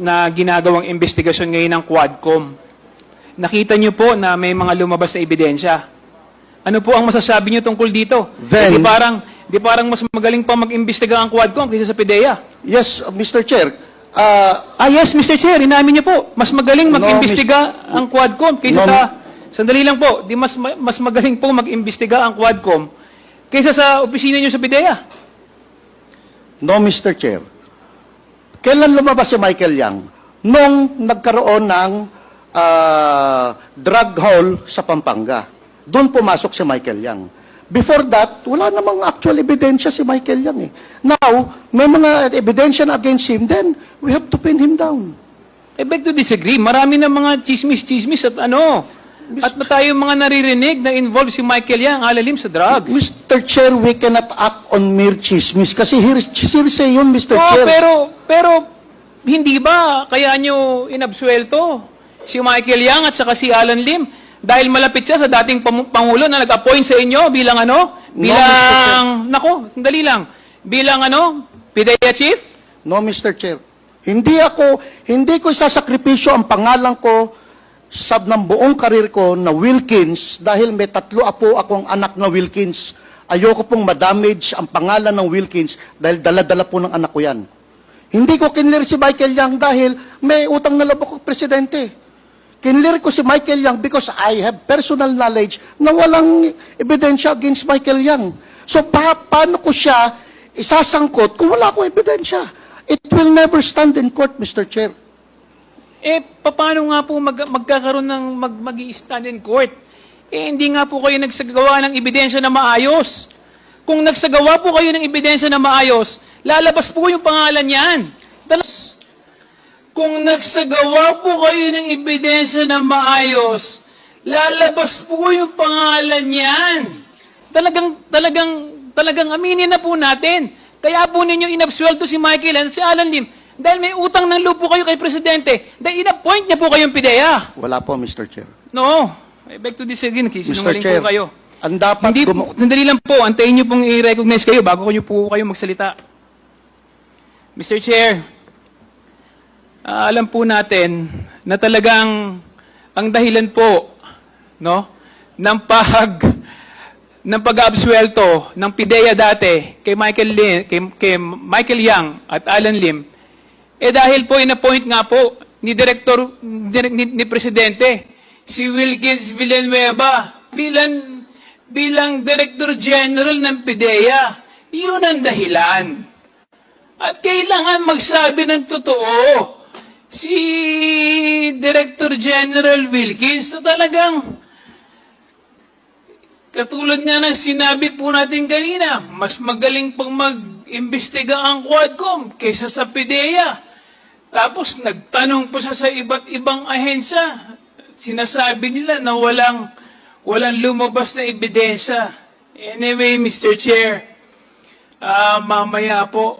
na ginagawang investigasyon ngayon ng Quadcom. Nakita niyo po na may mga lumabas na ebidensya. Ano po ang masasabi niyo tungkol dito? Then, di parang mas magaling pa mag-imbestiga ang Quadcom kaysa sa PIDEA. Yes, Mr. Chair. Yes, Mr. Chair, inamin niyo po. Mas magaling mag-imbestiga ang Quadcom kaysa sa... Sandali lang po. Mas magaling po mag-imbestiga ang Quadcom kaysa sa opisina niyo sa PIDEA. No, Mr. Chair. Kailan lumabas si Michael Yang? Nung nagkaroon ng drug haul sa Pampanga. Doon pumasok si Michael Yang. Before that, wala namang actual ebidensya si Michael Yang eh. Now, may mga ebidensya na against him, then we have to pin him down. I beg to disagree. Marami na mga chismis-chismis at ano. At tayong mga naririnig na involved si Michael Yang alalim sa drugs. Mr. Chair, we cannot act on mere chismis kasi hearsay yun, Mr. Chair. Pero hindi ba kaya nyo inabsuelto si Michael Yang at saka si Alan Lim dahil malapit siya sa dating Pangulo na nag-appoint sa inyo bilang ano? Bilang, sandali lang. Bilang ano? PIDEA Chief? No, Mr. Chair. Hindi ko isasakripisyo ang pangalan ko sa ng buong karir ko na Wilkins dahil may 3 apo akong anak na Wilkins. Ayoko pong madamage ang pangalan ng Wilkins dahil dala-dala po ng anak ko yan. Hindi ko kinlir si Michael Yang dahil may utang na loob ako presidente. Kinlir ko si Michael Yang because I have personal knowledge na walang ebidensya against Michael Yang. So paano ko siya isasangkot kung wala akong ebidensya? It will never stand in court, Mr. Chair. Paano nga po magkakaroon ng mag-i-stand in court? Hindi nga po kayo nagsagawa ng ebidensya na maayos. Kung nagsagawa po kayo ng ebidensya na maayos, lalabas po yung pangalan niyan. Kung nagsagawa po kayo ng ebidensya na maayos, lalabas po yung pangalan niyan. Talagang aminin na po natin. Kaya po ninyo inabsuelto si Michael at si Alan Lim dahil may utang ng loob po kayo kay Presidente. Dahil in-appoint niya po kayong PIDEA. Wala po, Mr. Chair. No. I beg to disagree. Sinungaling po kayo. Ang dapat Sandali lang po. Antayin niyo pong i-recognize kayo bago po kayo magsalita. Mr. Chair, alam po natin na talagang ang dahilan po ng pag-absuelto ng PIDEA dati kay Michael Yang at Alan Lim dahil po in-appoint nga po ni Presidente si Wilkins Villanueva bilang Director General ng PIDEA. Yun ang dahilan. At kailangan magsabi ng totoo si Director General Wilkins na talagang katulad nga ng sinabi po natin kanina, mas magaling pang mag-imbestiga ang Quadcom kaysa sa PIDEA. Tapos nagtanong po siya sa iba't ibang ahensya. Sinasabi nila na walang lumabas na ebidensya. Anyway, Mr. Chair, mamaya po,